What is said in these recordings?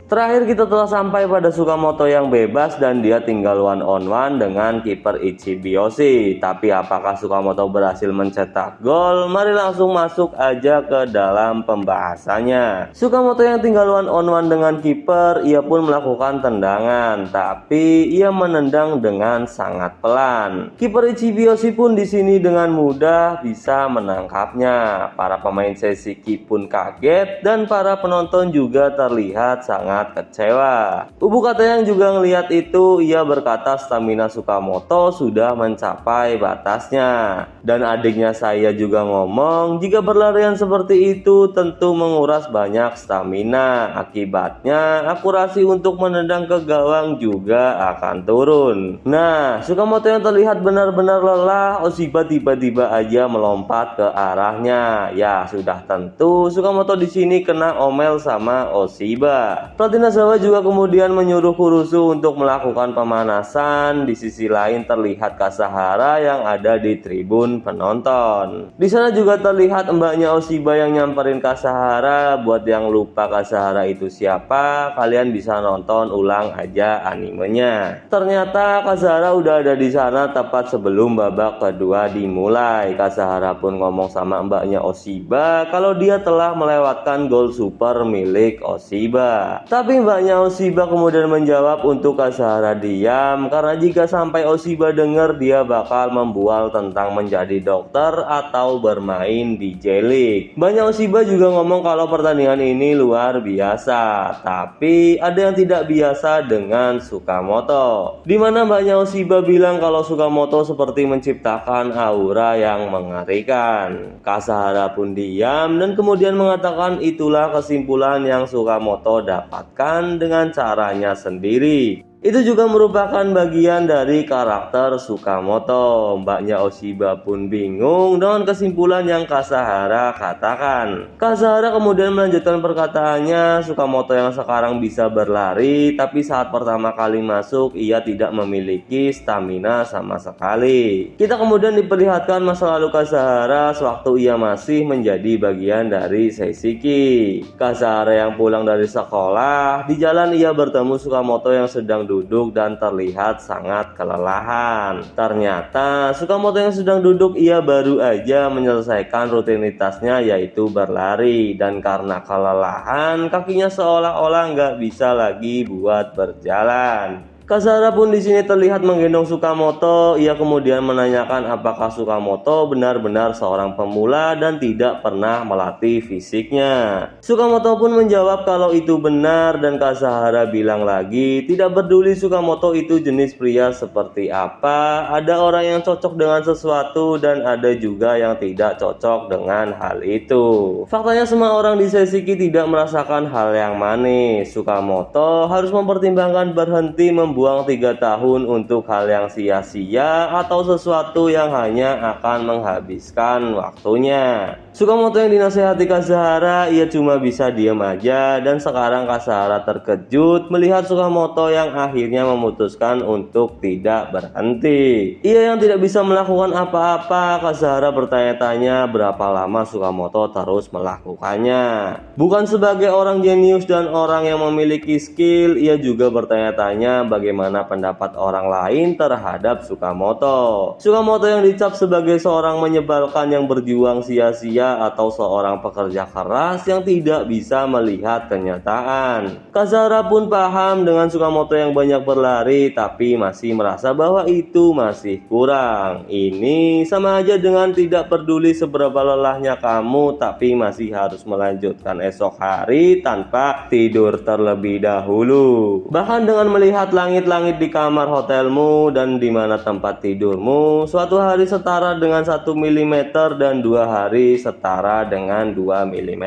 Terakhir kita telah sampai pada Sukamoto yang bebas dan dia tinggal one on one dengan kiper Ichibiyoshi. Tapi apakah Sukamoto berhasil mencetak gol? Mari langsung masuk aja ke dalam pembahasannya. Sukamoto yang tinggal one on one dengan kiper, ia pun melakukan tendangan, tapi ia menendang dengan sangat pelan. Kiper Ichibiyoshi pun di sini dengan mudah bisa menangkapnya. Para pemain Seishiki pun kaget dan para penonton juga terlihat sangat kecewa. Ubukata yang juga ngelihat itu, ia berkata stamina Sukamoto sudah mencapai batasnya. Dan adiknya saya juga ngomong, jika berlarian seperti itu tentu menguras banyak stamina. Akibatnya akurasi untuk menendang ke gawang juga akan turun. Nah, Sukamoto yang terlihat benar-benar lelah, Oshiba tiba-tiba aja melompat ke arahnya. Ya, sudah tentu Sukamoto di sini kena omel sama Oshiba. Pelatih Nazawa juga kemudian menyuruh Kurusu untuk melakukan pemanasan. Di sisi lain terlihat Kasahara yang ada di tribun penonton. Di sana juga terlihat mbaknya Oshiba yang nyamperin Kasahara. Buat yang lupa Kasahara itu siapa, kalian bisa nonton ulang aja animenya. Ternyata Kasahara udah ada di sana tepat sebelum babak kedua dimulai. Kasahara pun ngomong sama mbaknya Oshiba kalau dia telah melewatkan gol super milik Oshiba. Tapi mbaknya Oshiba kemudian menjawab untuk Kasahara diam, karena jika sampai Oshiba dengar dia bakal membual tentang menjadi dokter atau bermain di J-League. Mbaknya Oshiba juga ngomong kalau pertandingan ini luar biasa, tapi ada yang tidak biasa dengan Sukamoto, dimana mbaknya Oshiba bilang kalau Sukamoto seperti menciptakan aura yang mengerikan. Kasahara pun diam dan kemudian mengatakan itulah kesimpulan yang Sukamoto dapatkan dengan caranya sendiri. Itu juga merupakan bagian dari karakter Sukamoto. Mbaknya Oshiba pun bingung dengan kesimpulan yang Kasahara katakan. Kasahara kemudian melanjutkan perkataannya, Sukamoto yang sekarang bisa berlari, tapi saat pertama kali masuk ia tidak memiliki stamina sama sekali. Kita kemudian diperlihatkan masa lalu Kasahara sewaktu ia masih menjadi bagian dari Seishiki. Kasahara yang pulang dari sekolah, di jalan ia bertemu Sukamoto yang sedang duduk dan terlihat sangat kelelahan. Ternyata Sukamoto yang sedang duduk ia baru aja menyelesaikan rutinitasnya yaitu berlari, dan karena kelelahan kakinya seolah-olah nggak bisa lagi buat berjalan. Kasahara pun di sini terlihat menggendong Sukamoto. Ia kemudian menanyakan apakah Sukamoto benar-benar seorang pemula dan tidak pernah melatih fisiknya. Sukamoto pun menjawab kalau itu benar, dan Kasahara bilang lagi tidak peduli Sukamoto itu jenis pria seperti apa, ada orang yang cocok dengan sesuatu dan ada juga yang tidak cocok dengan hal itu. Faktanya semua orang di Seishiki tidak merasakan hal yang manis. Sukamoto harus mempertimbangkan berhenti membuang 3 tahun untuk hal yang sia-sia atau sesuatu yang hanya akan menghabiskan waktunya. Sukamoto yang dinasehati Kasahara, ia cuma bisa diam aja, dan sekarang Kasahara terkejut melihat Sukamoto yang akhirnya memutuskan untuk tidak berhenti. Ia yang tidak bisa melakukan apa-apa. Kasahara bertanya-tanya berapa lama Sukamoto terus melakukannya. Bukan sebagai orang jenius dan orang yang memiliki skill, ia juga bertanya-tanya bagaimana pendapat orang lain terhadap Sukamoto. Sukamoto yang dicap sebagai seorang menyebalkan yang berjuang sia-sia atau seorang pekerja keras yang tidak bisa melihat kenyataan. Kasahara pun paham dengan Sukamoto yang banyak berlari tapi masih merasa bahwa itu masih kurang. Ini sama aja dengan tidak peduli seberapa lelahnya kamu tapi masih harus melanjutkan esok hari tanpa tidur terlebih dahulu. Bahkan dengan melihat langit-langit di kamar hotelmu dan di mana tempat tidurmu, suatu hari setara dengan 1 mm dan 2 hari setara dengan 2 mm.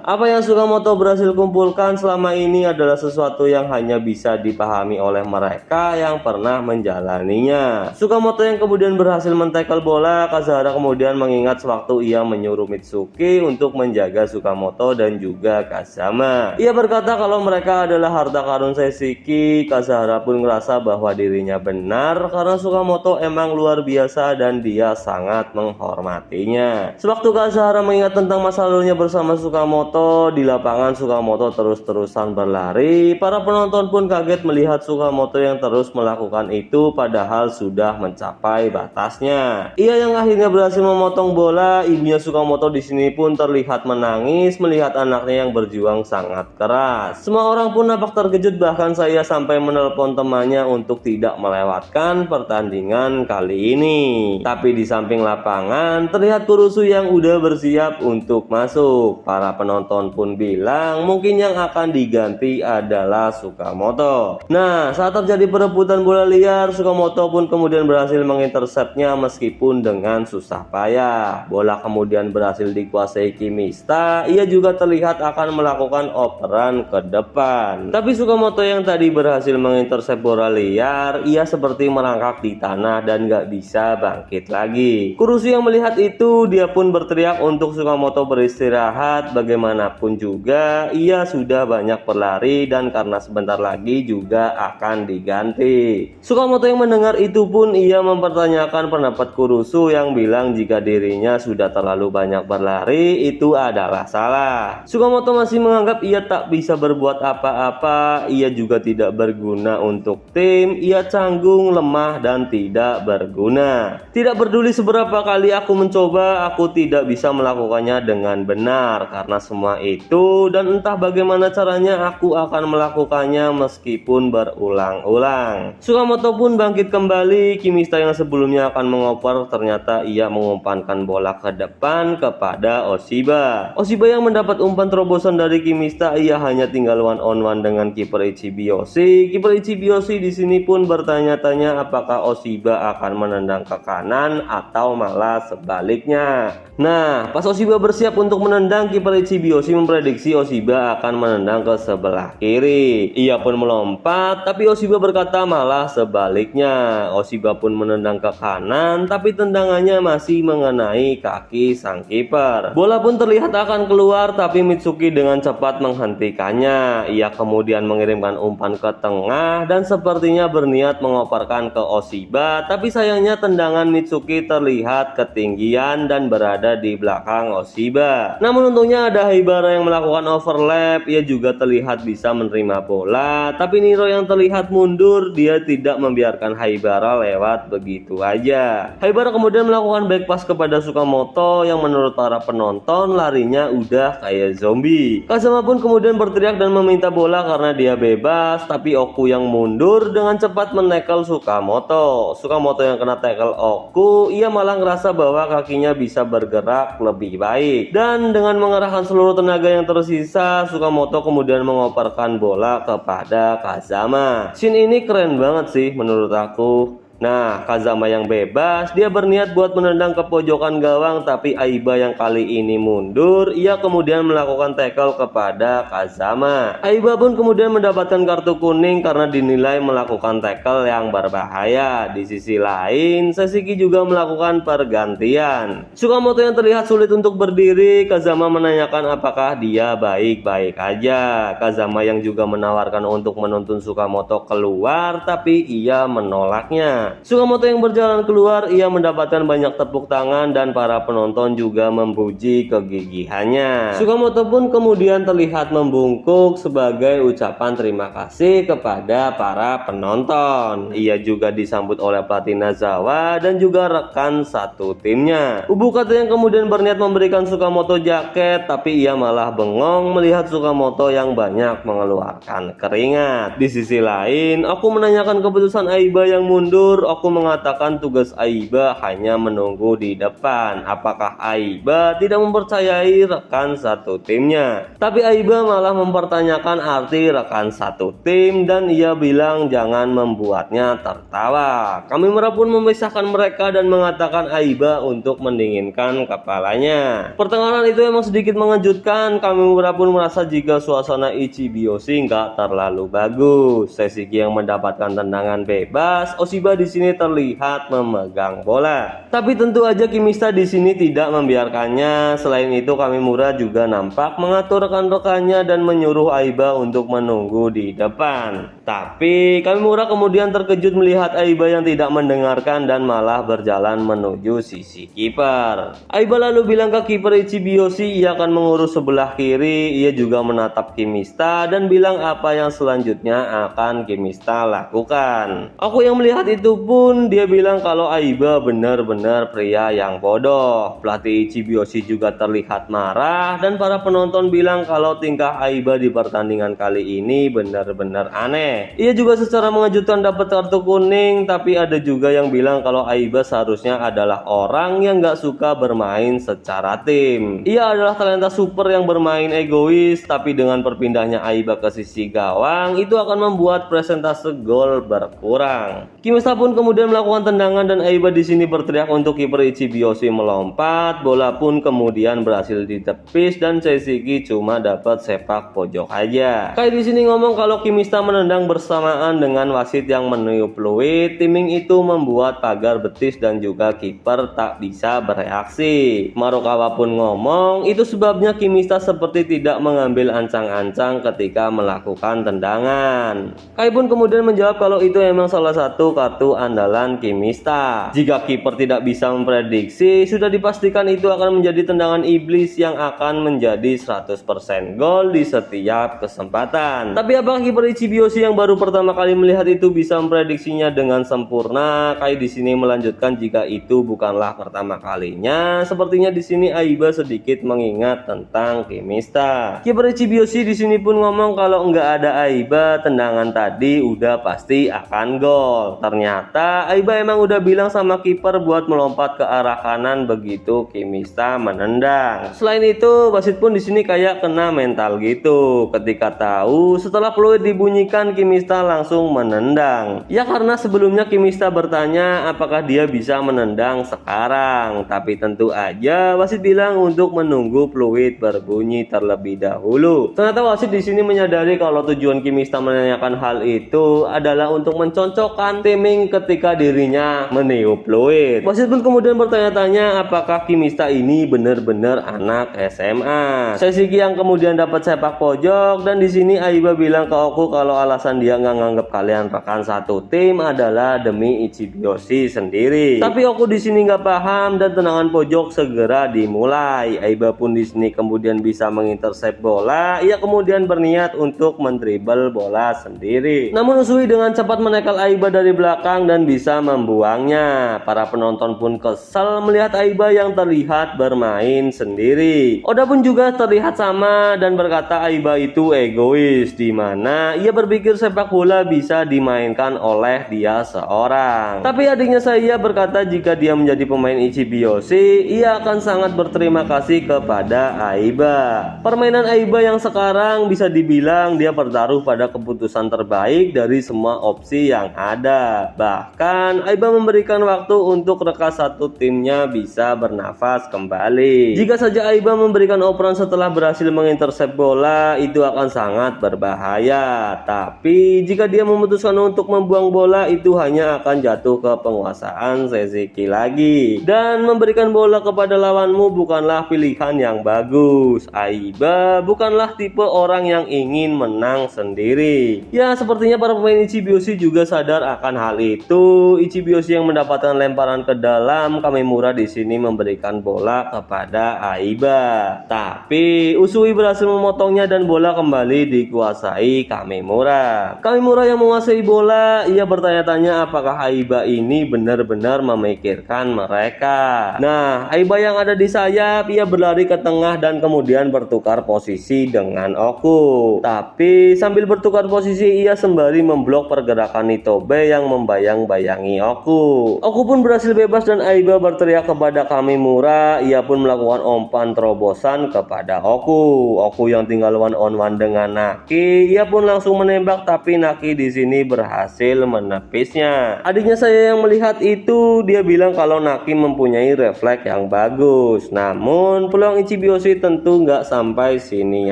Apa yang Sukamoto berhasil kumpulkan selama ini adalah sesuatu yang hanya bisa dipahami oleh mereka yang pernah menjalaninya. Sukamoto yang kemudian berhasil men-tackle bola. Kasahara kemudian mengingat sewaktu ia menyuruh Mitsuki untuk menjaga Sukamoto dan juga Kazama. Ia berkata kalau mereka adalah harta karun Seishiki. Kasahara pun merasa bahwa dirinya benar karena Sukamoto emang luar biasa dan dia sangat menghormatinya. Sewaktu Tak sehari mengingat tentang masa lalunya bersama Sukamoto, di lapangan Sukamoto terus-terusan berlari. Para penonton pun kaget melihat Sukamoto yang terus melakukan itu padahal sudah mencapai batasnya. Ia yang akhirnya berhasil memotong bola. Ibunya Sukamoto di sini pun terlihat menangis melihat anaknya yang berjuang sangat keras. Semua orang pun nampak terkejut, bahkan saya sampai menelpon temannya untuk tidak melewatkan pertandingan kali ini. Tapi di samping lapangan terlihat Kurusu yang udah bersiap untuk masuk. Para penonton pun bilang mungkin yang akan diganti adalah Sukamoto. Nah, saat terjadi perebutan bola liar, Sukamoto pun kemudian berhasil menginterseptnya meskipun dengan susah payah. Bola kemudian berhasil dikuasai Kimista. Ia juga terlihat akan melakukan operan ke depan. Tapi Sukamoto yang tadi berhasil mengintersep bola liar, ia seperti merangkak di tanah dan gak bisa bangkit lagi. Kurusu yang melihat itu, dia pun berteriak untuk Sukamoto beristirahat. Bagaimanapun juga ia sudah banyak berlari dan karena sebentar lagi juga akan diganti. Sukamoto yang mendengar itu pun ia mempertanyakan pendapat Kurusu yang bilang jika dirinya sudah terlalu banyak berlari itu adalah salah. Sukamoto masih menganggap ia tak bisa berbuat apa-apa. Ia juga tidak berguna untuk tim. Ia canggung, lemah dan tidak berguna. Tidak peduli seberapa kali aku mencoba, aku tidak bisa melakukannya dengan benar karena semua itu, dan entah bagaimana caranya aku akan melakukannya meskipun berulang-ulang. Sukamoto pun bangkit kembali. Kimista yang sebelumnya akan mengoper ternyata ia mengumpankan bola ke depan kepada Oshiba. Oshiba yang mendapat umpan terobosan dari Kimista, ia hanya tinggal one on one dengan kiper Ichibiyoshi. Kiper Ichibiyoshi di sini pun bertanya-tanya apakah Oshiba akan menendang ke kanan atau malah sebaliknya. Nah, pas Oshiba bersiap untuk menendang, kiper Ichibiyoshi memprediksi Oshiba akan menendang ke sebelah kiri. Ia pun melompat, tapi Oshiba berkata malah sebaliknya. Oshiba pun menendang ke kanan, tapi tendangannya masih mengenai kaki sang kiper. Bola pun terlihat akan keluar, tapi Mitsuki dengan cepat menghentikannya. Ia kemudian mengirimkan umpan ke tengah dan sepertinya berniat mengoperkan ke Oshiba, tapi sayangnya tendangan Mitsuki terlihat ketinggian dan berada di belakang Oshiba. Namun untungnya ada Haibara yang melakukan overlap. Ia juga terlihat bisa menerima bola, tapi Niro yang terlihat mundur. Dia tidak membiarkan Haibara lewat begitu aja. Haibara kemudian melakukan back pass kepada Sukamoto yang menurut para penonton larinya udah kayak zombie. Kazama pun kemudian berteriak dan meminta bola karena dia bebas, tapi Oku yang mundur dengan cepat menekel Sukamoto. Sukamoto yang kena tackle Oku, ia malah ngerasa bahwa kakinya bisa bergerak lebih baik, dan dengan mengerahkan seluruh tenaga yang tersisa, Sukamoto kemudian mengoperkan bola kepada Kazama. Scene ini keren banget sih menurut aku. Nah, Kazama yang bebas, dia berniat buat menendang ke pojokan gawang, tapi Aiba yang kali ini mundur. Ia kemudian melakukan tackle kepada Kazama. Aiba pun kemudian mendapatkan kartu kuning karena dinilai melakukan tackle yang berbahaya. Di sisi lain, Sesiki juga melakukan pergantian. Sukamoto yang terlihat sulit untuk berdiri, Kazama menanyakan apakah dia baik-baik aja. Kazama yang juga menawarkan untuk menuntun Sukamoto keluar, tapi ia menolaknya. Sukamoto yang berjalan keluar, ia mendapatkan banyak tepuk tangan dan para penonton juga memuji kegigihannya. Sukamoto pun kemudian terlihat membungkuk sebagai ucapan terima kasih kepada para penonton. Ia juga disambut oleh pelatih Nazawa dan juga rekan satu timnya. Ubukata yang kemudian berniat memberikan Sukamoto jaket, tapi ia malah bengong melihat Sukamoto yang banyak mengeluarkan keringat. Di sisi lain, aku menanyakan keputusan Aiba yang mundur. Aku mengatakan tugas Aiba hanya menunggu di depan. Apakah Aiba tidak mempercayai rekan satu timnya? Tapi Aiba malah mempertanyakan arti rekan satu tim dan ia bilang jangan membuatnya tertawa. Kamimura pun memisahkan mereka dan mengatakan Aiba untuk mendinginkan kepalanya. Pertengahan itu emang sedikit mengejutkan. Kamimura pun merasa jika suasana Ichibiyoshi nggak terlalu bagus. Sesiki yang mendapatkan tendangan bebas. Oshiba di di sini terlihat memegang bola. Tapi tentu aja Kimista di sini tidak membiarkannya. Selain itu Kamimura juga nampak mengatur rekan-rekannya dan menyuruh Aiba untuk menunggu di depan. Tapi Kamimura kemudian terkejut melihat Aiba yang tidak mendengarkan dan malah berjalan menuju sisi kiper. Aiba lalu bilang ke kiper Ichibiyoshi ia akan mengurus sebelah kiri. Ia juga menatap Kimista dan bilang apa yang selanjutnya akan Kimista lakukan. Aku yang melihat itu pun dia bilang kalau Aiba benar-benar pria yang bodoh. Pelatih Ichibiyoshi juga terlihat marah dan para penonton bilang kalau tingkah Aiba di pertandingan kali ini benar-benar aneh. Ia juga secara mengejutkan dapat kartu kuning, tapi ada juga yang bilang kalau Aiba seharusnya adalah orang yang gak suka bermain secara tim. Ia adalah talenta super yang bermain egois, tapi dengan berpindahnya Aiba ke sisi gawang itu akan membuat persentase gol berkurang. Kimista pun kemudian melakukan tendangan dan Aiba di sini berteriak untuk kiper Ichibiyoshi melompat. Bola pun kemudian berhasil ditepis dan Seishiki cuma dapat sepak pojok aja. Kayak di sini ngomong kalau Kimista menendang bersamaan dengan wasit yang meniup peluit. Timing itu membuat pagar betis dan juga kiper tak bisa bereaksi. Marukawa pun ngomong itu sebabnya Kimista seperti tidak mengambil ancang-ancang ketika melakukan tendangan. Kai pun kemudian menjawab kalau itu emang salah satu kartu andalan Kimista. Jika kiper tidak bisa memprediksi, sudah dipastikan itu akan menjadi tendangan iblis yang akan menjadi 100% gol di setiap kesempatan. Tapi apakah kiper Ichibiyoshi yang baru pertama kali melihat itu bisa memprediksinya dengan sempurna? Kai di sini melanjutkan jika itu bukanlah pertama kalinya. Sepertinya di sini Aiba sedikit mengingat tentang Kimista. Kiper Ichibiyoshi di sini pun ngomong kalau nggak ada Aiba, tendangan tadi udah pasti akan gol. Ternyata Aiba emang udah bilang sama kiper buat melompat ke arah kanan begitu Kimista menendang. Selain itu, wasit pun di sini kayak kena mental gitu. Ketika tahu setelah peluit dibunyikan Kimista langsung menendang. Ya karena sebelumnya Kimista bertanya apakah dia bisa menendang sekarang. Tapi tentu aja wasit bilang untuk menunggu peluit berbunyi terlebih dahulu. Ternyata wasit di sini menyadari kalau tujuan Kimista menanyakan hal itu adalah untuk mencocokkan timing ketika dirinya meniup peluit. Wasit pun kemudian bertanya-tanya apakah Kimista ini benar-benar anak SMA. Seishiki yang kemudian dapat sepak pojok dan di sini Aiba bilang ke Oku kalau alasan dia nggak nganggap kalian rekan satu tim adalah demi Ichibiyoshi sendiri. Tapi Oku di sini nggak paham dan tendangan pojok segera dimulai. Aiba pun di sini kemudian bisa mengintercept bola. Ia kemudian berniat untuk mendribble bola sendiri. Namun Usui dengan cepat menekel Aiba dari belakang dan bisa membuangnya. Para penonton pun kesal melihat Aiba yang terlihat bermain sendiri. Oda pun juga terlihat sama dan berkata Aiba itu egois, di mana ia berpikir sepak bola bisa dimainkan oleh dia seorang. Tapi adiknya saya berkata jika dia menjadi pemain Ichibiyoshi, ia akan sangat berterima kasih kepada Aiba. Permainan Aiba yang sekarang bisa dibilang dia bertaruh pada keputusan terbaik dari semua opsi yang ada. Bahkan Aiba memberikan waktu untuk rekan satu timnya bisa bernafas kembali. Jika saja Aiba memberikan operan setelah berhasil mengintercept bola, itu akan sangat berbahaya. Tapi jika dia memutuskan untuk membuang bola, itu hanya akan jatuh ke penguasaan Seishiki lagi. Dan memberikan bola kepada lawanmu bukanlah pilihan yang bagus. Aiba bukanlah tipe orang yang ingin menang sendiri. Ya, sepertinya para pemain Ichibiyoshi juga sadar akan hal itu. Ichibiyoshi yang mendapatkan lemparan ke dalam, Kamimura di sini memberikan bola kepada Aiba. Tapi Usui berhasil memotongnya dan bola kembali dikuasai Kamimura. Kamimura yang menguasai bola, ia bertanya-tanya apakah Aiba ini benar-benar memikirkan mereka. Nah, Aiba yang ada di sayap, ia berlari ke tengah dan kemudian bertukar posisi dengan Oku. Tapi sambil bertukar posisi, ia sembari memblok pergerakan Nitobe yang membayang-bayangi Oku. Oku pun berhasil bebas dan Aiba berteriak kepada Kamimura. Ia pun melakukan umpan terobosan kepada Oku. Oku yang tinggal one on one dengan Naki, ia pun langsung menembak tapi Naki di sini berhasil menepisnya. Adiknya saya yang melihat itu, dia bilang kalau Naki mempunyai refleks yang bagus. Namun peluang Ichibiyoshi tentu nggak sampai sini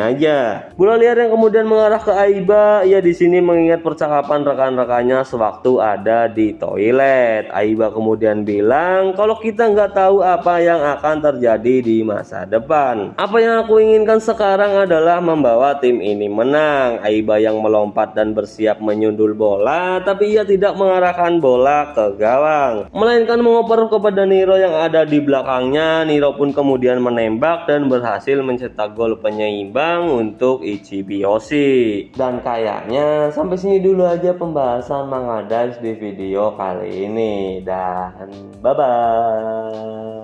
aja. Bola liar yang kemudian mengarah ke Aiba. Ia di sini mengingat percakapan rekan-rekannya sewaktu ada ada di toilet. Aiba kemudian bilang kalau kita nggak tahu apa yang akan terjadi di masa depan. Apa yang aku inginkan sekarang adalah membawa tim ini menang. Aiba yang melompat dan bersiap menyundul bola, tapi ia tidak mengarahkan bola ke gawang, melainkan mengoper kepada Niro yang ada di belakangnya. Niro pun kemudian menembak dan berhasil mencetak gol penyeimbang untuk Ichibiyoshi. Dan kayaknya sampai sini dulu aja pembahasan Manga Dive di video kali ini, dan bye bye.